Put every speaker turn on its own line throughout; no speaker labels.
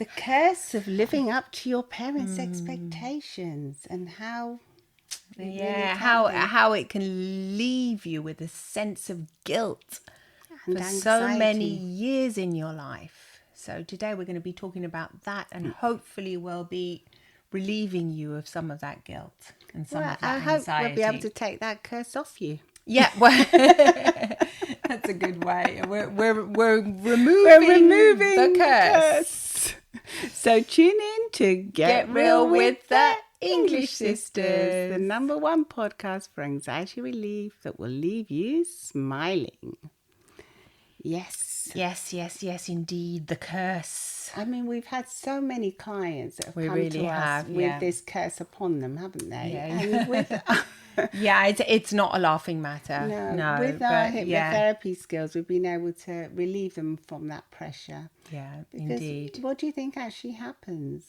The curse of living up to your parents' expectations, and how
how it can leave you with a sense of guilt
and
for
anxiety.
so many years in your life. So today we're going to be talking about that, and hopefully we'll be relieving you of some of that guilt and some of that
I hope
anxiety.
we'll be able to take that curse off you.
Yeah, well, that's a good way. We're removing the curse.
So tune in to Get Real with the English Sisters, the #1 podcast for anxiety relief that will leave you smiling. Yes.
Yes, indeed, the curse.
I mean, we've had so many clients that have come
really
to us
have,
with this curse upon them, haven't they?
Yeah.
And with
Yeah, it's not a laughing matter. No,
with our
but yeah.
hypnotherapy skills, we've been able to relieve them from that pressure.
Yeah,
Because
indeed.
what do you think actually happens?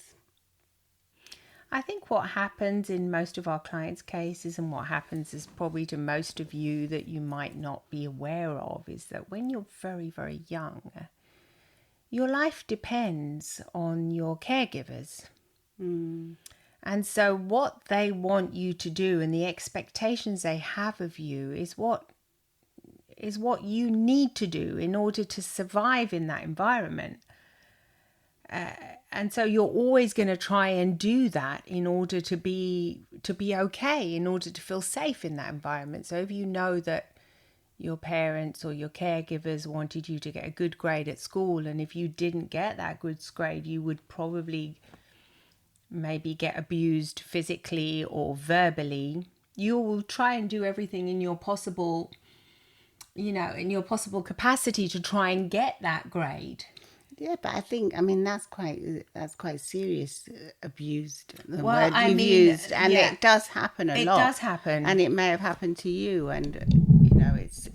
I think what happens in most of our clients' cases, and what happens is probably to most of you that you might not be aware of, is that when you're very, very young, your life depends on your caregivers. And so what they want you to do and the expectations they have of you is what you need to do in order to survive in that environment. And so you're always going to try and do that in order to be okay, in order to feel safe in that environment. So if you know that your parents or your caregivers wanted you to get a good grade at school, and if you didn't get that good grade, you would probably maybe get abused physically or verbally, you will try and do everything in your possible capacity to try and get that grade.
Yeah, but I think that's quite serious abused. The
Well,
word you've used, and
yeah.
it does happen a lot.
It does happen,
and it may have happened to you, and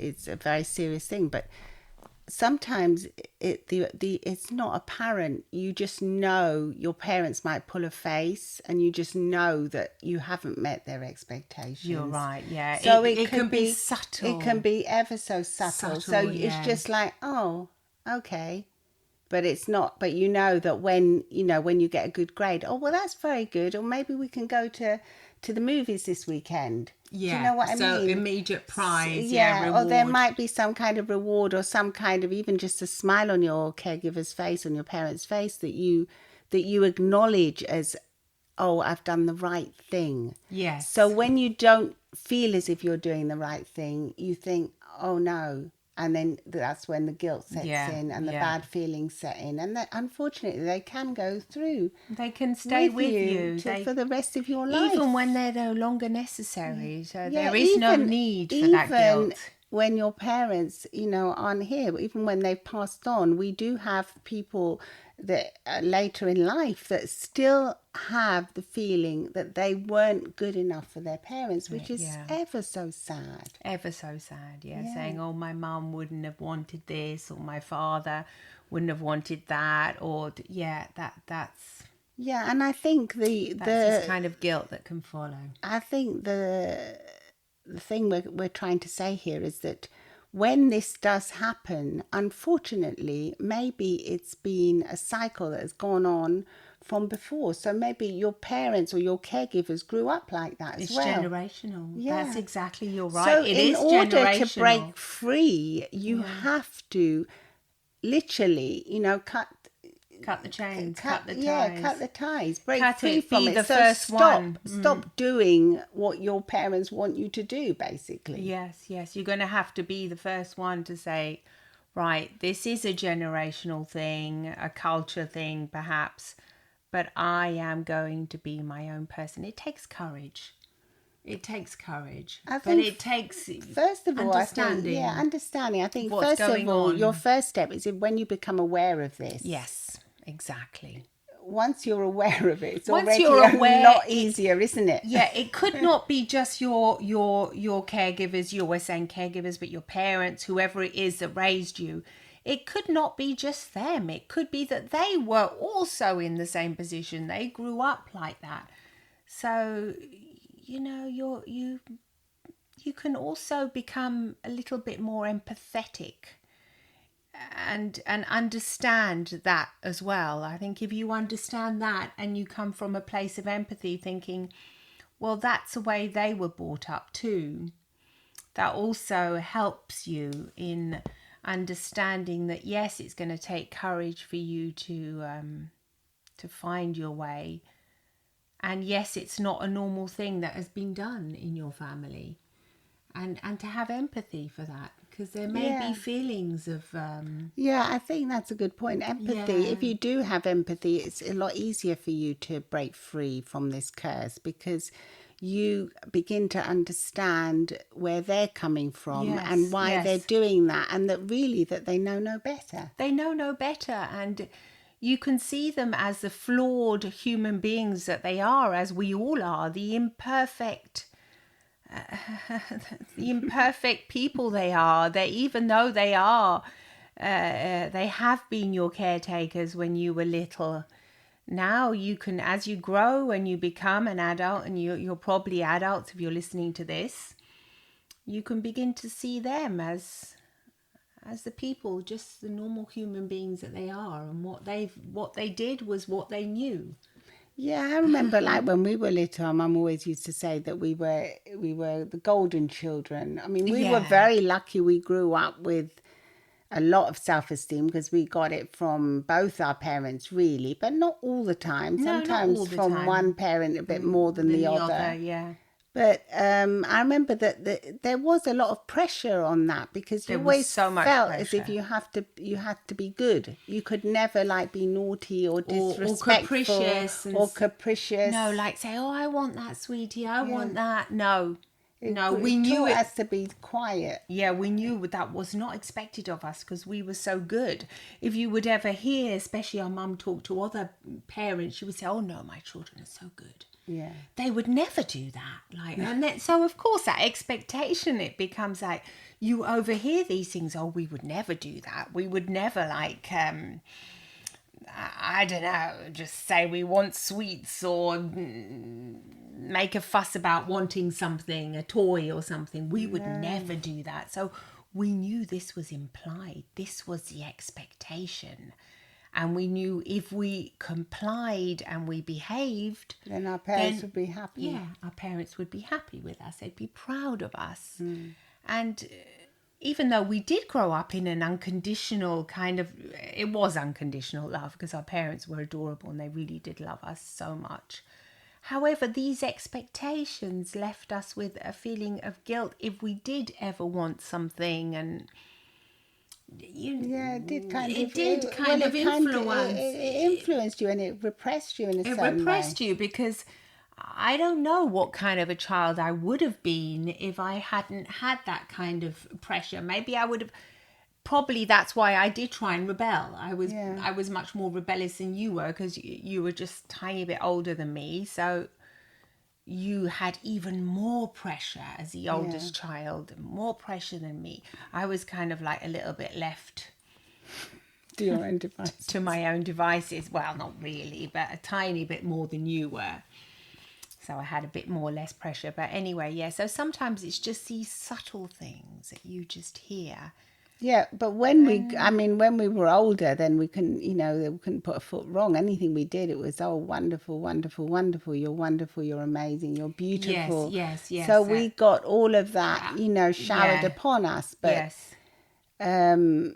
it's a very serious thing. But sometimes it's not apparent. You just know your parents might pull a face, and you just know that you haven't met their expectations.
You're right, yeah.
So
it can be subtle.
It can be ever so subtle. So
yeah.
it's just like, oh, okay. But it's not. But you know that when you get a good grade, oh well, that's very good. Or maybe we can go to the movies this weekend.
Yeah.
Do you know what I mean?
So immediate prize,
Or there
reward.
might be some kind of reward, or some kind of even just a smile on your caregiver's face, on your parents' face, that you acknowledge as, oh, I've done the right thing.
Yes.
So when you don't feel as if you're doing the right thing, you think, oh no. And then that's when the guilt sets in, and the bad feelings set in. And that, unfortunately, they can go through.
They can stay with you
for the rest of your life.
Even when they're no longer necessary. So there is no need for that guilt.
Even when your parents, aren't here, even when they've passed on, we do have people that later in life that still have the feeling that they weren't good enough for their parents, which is ever so sad.
Ever so sad, yeah. Saying, oh, my mum wouldn't have wanted this, or my father wouldn't have wanted that, or that's...
Yeah, and I think
that's this kind of guilt that can follow.
I think the thing we're trying to say here is that when this does happen, unfortunately, maybe it's been a cycle that has gone on from before. So maybe your parents or your caregivers grew up like that as well.
It's generational.
Yeah.
That's exactly, you're right.
So
it is
in order
generational.
to break free, you have to literally,
cut the chains, cut the ties.
Yeah, cut the ties. Break
cut
free
it,
from
be
it.
the
So
first one.
Stop doing what your parents want you to do, basically.
Yes. You're going to have to be the first one to say, right, this is a generational thing, a culture thing, perhaps, but I am going to be my own person. It takes courage. It takes courage, but it takes
first of all,
understanding.
Understanding. I think
what's
first of all,
on.
your first step is when you become aware of this.
Yes, exactly.
Once you're aware of it, it's
Once
already
you're aware,
a lot easier, isn't it?
Yeah, it could not be just your caregivers. You were saying caregivers, but your parents, whoever it is that raised you. It could not be just them. It could be that they were also in the same position. They grew up like that. So, you can also become a little bit more empathetic and understand that as well. I think if you understand that and you come from a place of empathy, thinking, well, that's the way they were brought up too, that also helps you in understanding that yes, it's going to take courage for you to find your way, and yes, it's not a normal thing that has been done in your family, and to have empathy for that, because there may be
Yeah.
feelings of
Yeah, I think that's a good point. Empathy.
yeah,
If you do have empathy, it's a lot easier for you to break free from this curse because you begin to understand where they're coming from and
yes,
why they're
yes,
doing that, and that really that they know no better.
they know no better, and you can see them as the flawed human beings that they are, as we all are, the imperfect people they are. They, even though they are, they have been your caretakers when you were little. Now you can, as you grow and you become an adult, and you're probably adults if you're listening to this, you can begin to see them as the people, just the normal human beings that they are, and what they did was what they knew.
Yeah, I remember like when we were little, our mum always used to say that we were the golden children. I mean, we were
Yeah,
very lucky we grew up with a lot of self-esteem because we got it from both our parents really, but not all the time.
no, not all
Sometimes
the
from one
time.
parent a bit more than
Than
the
the other,
other.
yeah.
But I remember that there was a lot of pressure on that because you
There was
always
so much
felt as if
pressure.
you had to be good. You could never like be naughty or
Or
disrespectful
capricious
or capricious.
no, like say, oh, I want that, sweetie, I
Yeah,
want that. No, no, we
it
knew
taught
it.
us to be quiet.
Yeah, we knew that was not expected of us because we were so good. If you would ever hear, especially our mum talk to other parents, she would say, oh no, my children are so good.
Yeah.
They would never do that. Like, and then, so of course that expectation, it becomes like you overhear these things. Oh, we would never do that. We would never like I don't know, just say we want sweets or make a fuss about wanting something, a toy or something. We would never do that. So we knew this was implied. This was the expectation. And we knew if we complied and we behaved,
Then our parents
then
would be happy.
yeah, our parents would be happy with us. They'd be proud of us. And even though we did grow up in an unconditional kind of, it was unconditional love because our parents were adorable and they really did love us so much. However, these expectations left us with a feeling of guilt if we did ever want something, and
Yeah, it did kind
it
of.
did kind of influence.
It influenced you and it repressed you in a
It
certain way.
repressed you because I don't know what kind of a child I would have been if I hadn't had that kind of pressure. Maybe I would have. Probably that's why I did try and rebel.
Yeah.
I was much more rebellious than you were because you were just a tiny bit older than me. So you had even more pressure as the oldest child, more pressure than me. I was kind of like a little bit left
To your own devices.
to my own devices. Well, not really, but a tiny bit more than you were. So I had a bit more less pressure. But anyway, yeah. So sometimes it's just these subtle things that you just hear.
Yeah, but when we were older, then we couldn't, we couldn't put a foot wrong. Anything we did, it was, oh, wonderful, wonderful, wonderful, you're amazing, you're
Yes,
beautiful.
yes, yes.
So we got all of that, showered
Yeah,
upon us.
yes.
Um,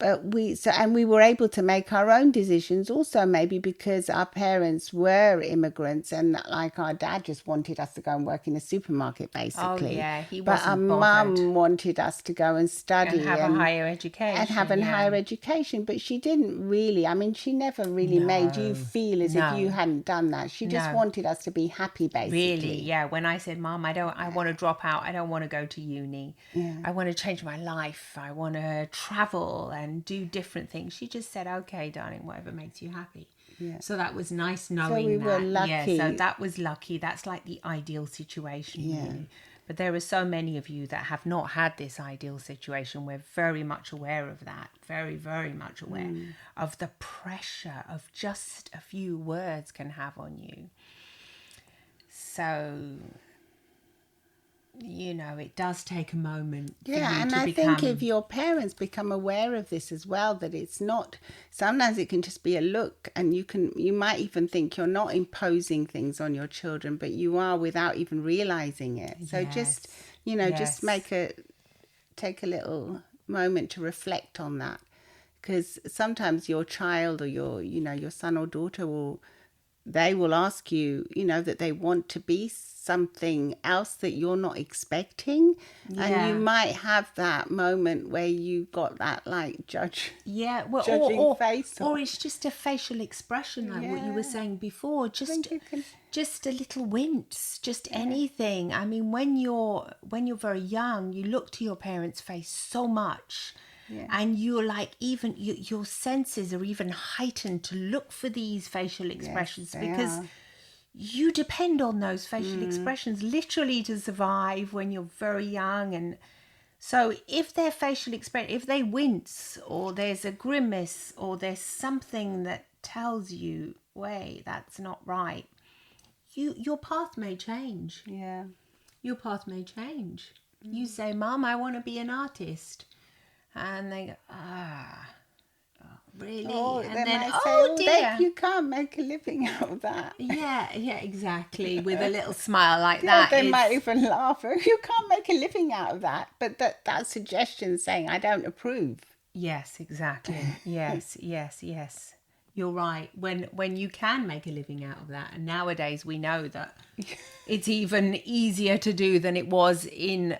and we were able to make our own decisions also, maybe because our parents were immigrants and like our dad just wanted us to go and work in a supermarket
Oh,
basically,
yeah, he
but our
wasn't bothered.
mum wanted us to go and
And
study
have a higher education.
and have a
yeah.
higher education, but she didn't really, I mean, she never really made you feel as if you
No.
hadn't done that. She just
No.
wanted us to be happy basically.
Really, yeah. When I said, Mom, I want to drop out. I don't want to go to uni. I want to change my life. I want to travel and do different things. She just said, okay, darling, whatever makes you happy.
Yeah.
So that was nice knowing
we
that.
were lucky.
Yeah, so that was lucky. That's like the ideal situation, really. But there are so many of you that have not had this ideal situation. We're very much aware of that. Very, very much aware of the pressure of just a few words can have on you. So it does take a moment for
Yeah,
you
and
to
I
become...
think if your parents become aware of this as well, that it's not, sometimes it can just be a look, and you might even think you're not imposing things on your children, but you are without even realizing it. So just,
Yes.
just
Yes.
take a little moment to reflect on that, because sometimes your child or your son or daughter they will ask you, that they want to be something else that you're not expecting. And you
Yeah.
might have that moment where you got that
Yeah, well,
judging face
or
on.
it's just a facial expression, like what you were
Yeah.
saying before.
I think you can.
Just a little wince, just
Yeah.
anything. I mean, when you're very young, you look to your parents' face so much,
Yeah.
and you're like, even your senses are even heightened to look for these facial
Yes,
expressions,
they
because
are.
you depend on those facial expressions literally to survive when you're very young. And so if their facial expression, if they wince, or there's a grimace, or there's something that tells you, wait, that's not right, your path may change.
Yeah.
Your path may change. You say, Mum, I want to be an artist. And they go, really?
Or
And
they
then,
might say,
oh
"Oh,
dear.
you can't make a living out of that."
Yeah, exactly. With a little smile like
Yeah,
that.
they might
It's,
even laugh. "Oh, you can't make a living out of that." But that suggestion saying, "I don't approve."
yes, exactly. Yes, yes, yes. You're right. When you can make a living out of that, and nowadays we know that it's even easier to do than it was in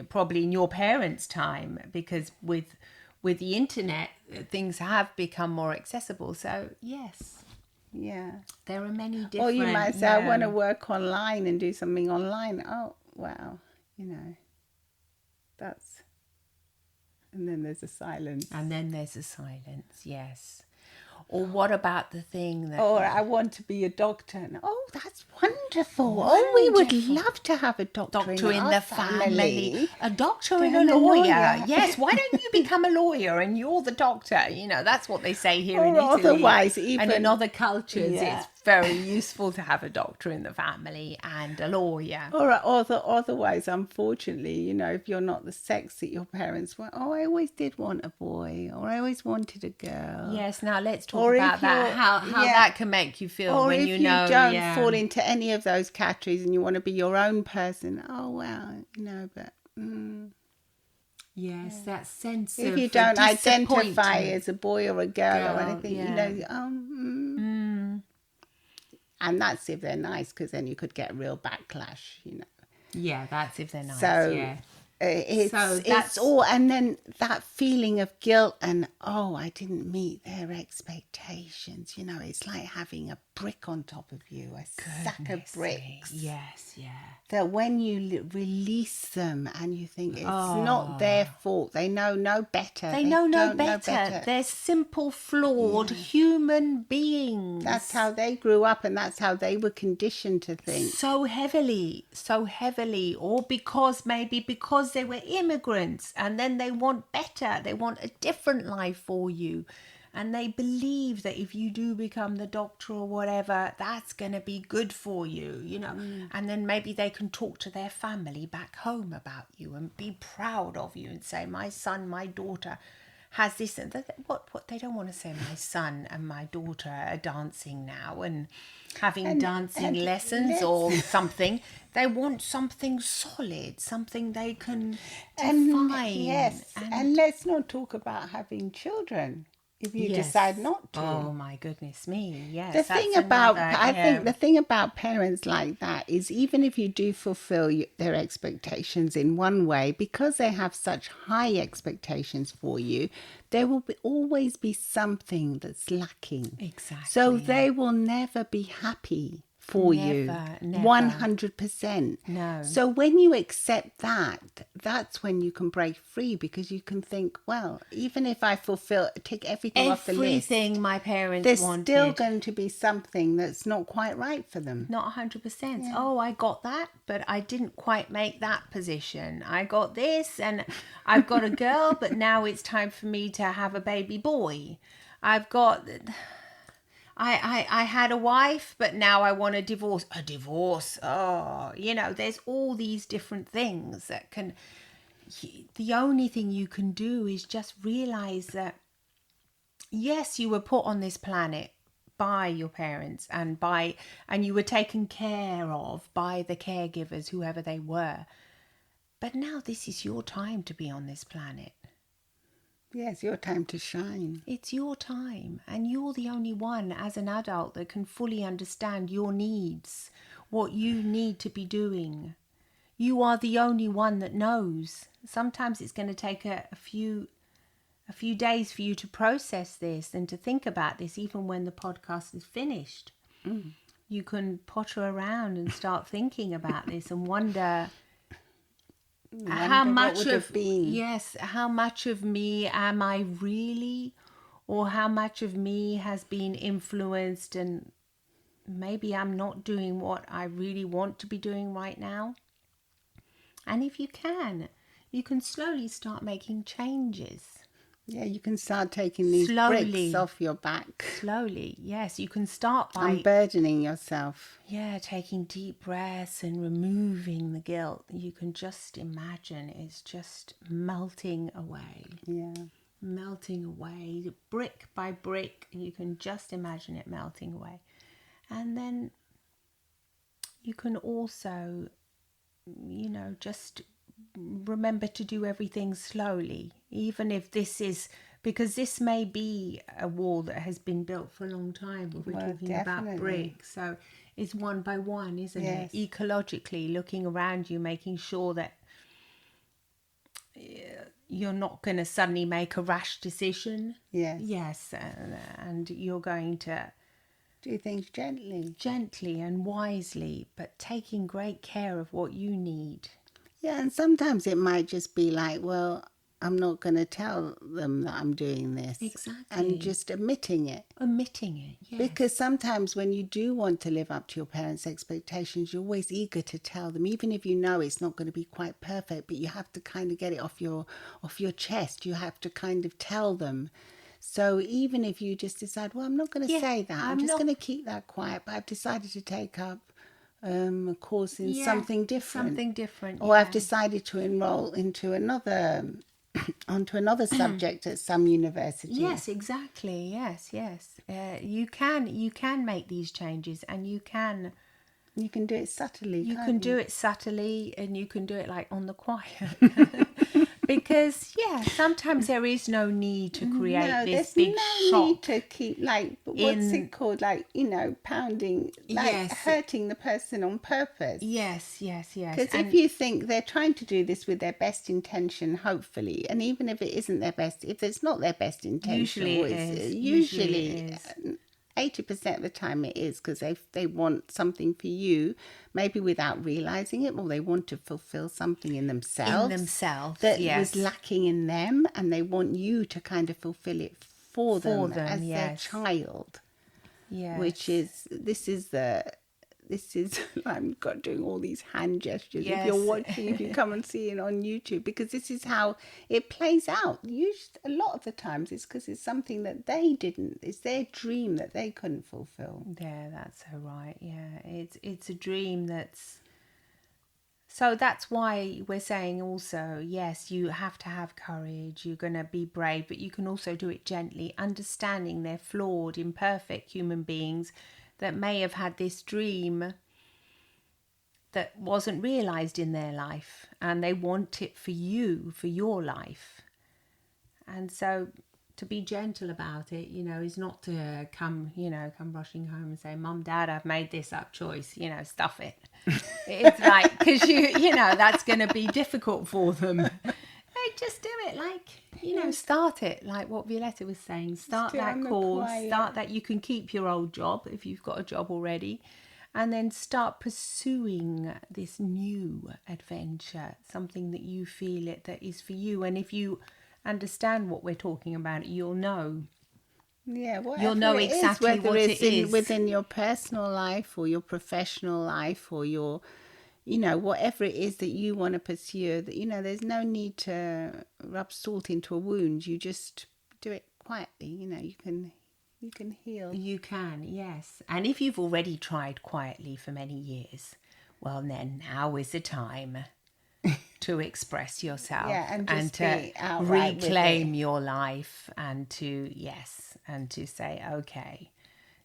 probably in your parents' time, because with the internet, things have become more accessible. So yes,
Yeah.
there are many
Or you might
different,
say, "I want
yeah.
to work online and do something online." Oh, wow. That's, and then there's a silence.
And then there's a silence. Yes. Or what about the thing that
Or I want to be a doctor. And, oh, that's wonderful. Oh, we would
wonderful
love to have a doctor in
doctor in
our
the family,
family.
a doctor and a
And a
lawyer.
lawyer.
Yes, why don't you become a lawyer and you're the doctor? That's what they say here in
Or
Italy.
otherwise,
And in
even,
other cultures,
yeah.
it's very useful to have a doctor in the family and a lawyer.
Or otherwise, unfortunately, if you're not the sex that your parents want, oh, I always did want a boy, or I always wanted a girl.
Yes, now let's talk
Or
about
if
that.
you're,
How
yeah,
that can make you feel
or
when
if you don't
yeah.
fall into any of those categories and you want to be your own person, oh, well, but
Yes, that sense
if
of
you don't identify
disappointment.
as a boy or a girl or
Girl,
anything,
yeah.
and that's if they're nice, because then you could get real backlash.
Yeah, that's if they're nice,
So
yeah. So
it's
that's
all, and then that feeling of guilt and, oh, I didn't meet their expectations. It's like having a brick on top of you, a sack of
goodness me.
bricks.
Yes, yeah.
That when you release them and you think it's not
Oh,
their fault, they know no better.
they know no
don't know
better.
better.
They're simple, flawed human beings.
That's how they grew up, and that's how they were conditioned to think.
So heavily, or maybe because they were immigrants, and then they want better, they want a different life for you, and they believe that if you do become the doctor or whatever, that's going to be good for you, and then maybe they can talk to their family back home about you and be proud of you and say, my son, my daughter has this, and what they don't want to say, my son and my daughter are dancing now and having dancing
and
lessons or something. They want something solid, something they can define.
Yes, and let's not talk about having children if you
yes.
decide not to.
Oh my goodness me! Yes,
The thing about, I think the thing about parents like that is, even if you do fulfill their expectations in one way, because they have such high expectations for you, there will always be something that's lacking.
Exactly.
So they will never be happy for you.
Never.
100%.
No.
So when you accept that, that's when you can break free, because you can think, well, even if I take everything off the list,
everything my parents
there's
wanted.
still going to be something that's not quite right for them.
Not 100%. Oh, I got that, but I didn't quite make that position. I got this, and I've got a girl, but now it's time for me to have a baby boy. I had a wife, but now I want a divorce. A divorce. Oh, there's all these different things that can. The only thing you can do is just realize that, yes, you were put on this planet by your parents and you were taken care of by the caregivers, whoever they were. But now this is your time to be on this planet.
Yeah, it's your time to shine.
It's your time, and you're the only one as an adult that can fully understand your needs, what you need to be doing. You are the only one that knows. Sometimes it's going to take a few days for you to process this and to think about this, even when the podcast is finished. You can potter around and start thinking about this and wonder how much
what would
of
have been.
yes, how much of me am I really, or how much of me has been influenced, and maybe I'm not doing what I really want to be doing right now. And if you can slowly start making changes.
Yeah, you can start taking these bricks off your back.
Slowly, yes. You can start by
unburdening yourself.
Yeah, taking deep breaths and removing the guilt. You can just imagine it's just melting away.
Yeah.
Melting away, brick by brick. You can just imagine it melting away. And then you can also, just remember to do everything slowly, even if this is, because this may be a wall that has been built for a long time. We're talking about bricks, so it's one by one, isn't it? Ecologically, looking around you, making sure that you're not going to suddenly make a rash decision. Yes, and you're going to
do things
gently and wisely, but taking great care of what you need.
Yeah, and sometimes it might just be like, well, I'm not going to tell them that I'm doing this.
Exactly.
And just admitting it.
Yes.
Because sometimes when you do want to live up to your parents' expectations, you're always eager to tell them, even if you know it's not going to be quite perfect, but you have to kind of get it off your chest. You have to kind of tell them. So even if you just decide, well, I'm not going to say that. I'm just going to keep that quiet, but I've decided to take up a course in something different. Or I've decided to enroll into onto another subject at some university.
Yes, exactly. Yes. You can make these changes, and you can
do it subtly.
You can do it subtly, and you can do it like on the quiet. Because sometimes there is no need to create this big shock.
There's no need to keep what's it called, pounding, hurting the person on purpose.
Yes.
Because if you think they're trying to do this with their best intention, hopefully, and even if it isn't their best, if it's not their best intention, usually 80% of the time it is, because they want something for you, maybe without realizing it, or they want to fulfill something in themselves that was lacking in them, and they want you to kind of fulfill it for them as their child.
Yes.
Which is I'm doing all these hand gestures. If you're watching, if you come and see it on YouTube, because this is how it plays out. Usually, a lot of the times, it's because it's something that they didn't. It's their dream that they couldn't fulfill.
Yeah, that's so right. Yeah, it's a dream that's. So that's why we're saying also, yes, you have to have courage. You're going to be brave, but you can also do it gently, understanding they're flawed, imperfect human beings that may have had this dream that wasn't realized in their life, and they want it for you, for your life. And so to be gentle about it, is not to come rushing home and say, Mum, Dad, I've made this up choice, stuff it. It's like, because that's going to be difficult for them. Just do it, start it, like what Violetta was saying. Start that course, start that. You can keep your old job if you've got a job already, and then start pursuing this new adventure, something that you feel that is for you. And if you understand what we're talking about, you'll know.
Yeah,
you'll know exactly what it is
within your personal life or your professional life or your, whatever it is that you want to pursue. That there's no need to rub salt into a wound. You just do it quietly. You can heal.
You can, yes. And if you've already tried quietly for many years, well, then now is the time to express yourself,
Yeah, and just
to
be outright with
reclaim
it.
your life, and to say, okay.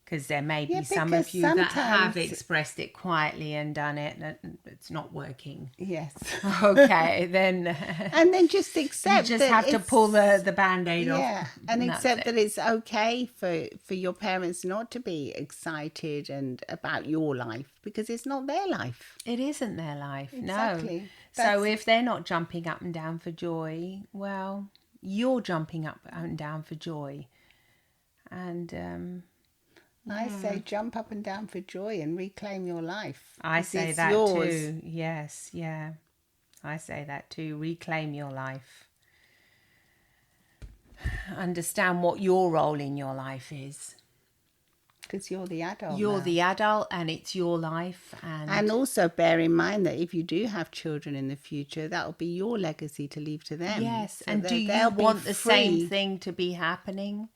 Because there may
Yeah,
be some
because
of you that have
sometimes,
expressed it quietly and done it, and it's not working.
yes.
Okay, then
And then just
you
accept
just
that
have to pull
it's,
the band-aid off,
yeah, and
and that's
accept
it.
that it's okay for your parents not to be excited and about your life because it's not their life.
It isn't their life, no.
Exactly.
So
That's
if they're not jumping up and down for joy, well, you're jumping up and down for joy. And
I say jump up and down for joy and reclaim your life
I
because
say
it's
that
yours.
too. Yes, yeah. I say that too. Reclaim your life. Understand what your role in your life is.
Because you're the adult
You're
now.
the adult and it's your life.
And also bear in mind that if you do have children in the future, that will be your legacy to leave to them.
yes,
So
and do
that
you
they'll be
want the same
free.
thing to be happening?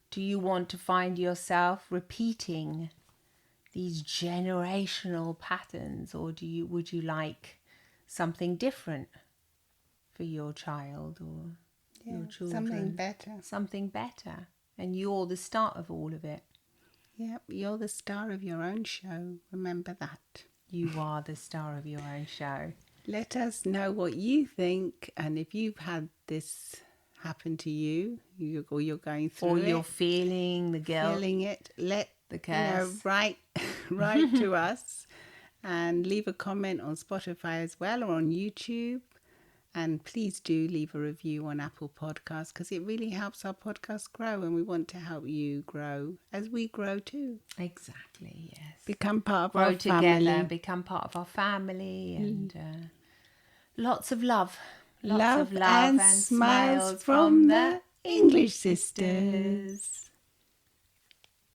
Do you want to find yourself repeating these generational patterns, or would you like something different for your child or your children?
Something better.
Something better. And you're the start of all of it.
Yep, you're the star of your own show. Remember that.
You are the star of your own show.
Let us know what you think, and if you've had this happen to you, or you're going through
Or
it,
you're feeling the guilt,
feeling it,
the curse.
write write to us and leave a comment on Spotify as well or on YouTube. And please do leave a review on Apple Podcasts because it really helps our podcast grow, and we want to help you grow as we grow too.
Exactly, yes.
Become part of
Grow
our
together,
family.
become part of our family, and lots of love. Lots
Love
of love
and
and
smiles
smiles
from
from
the
the
English
English
sisters.
sisters.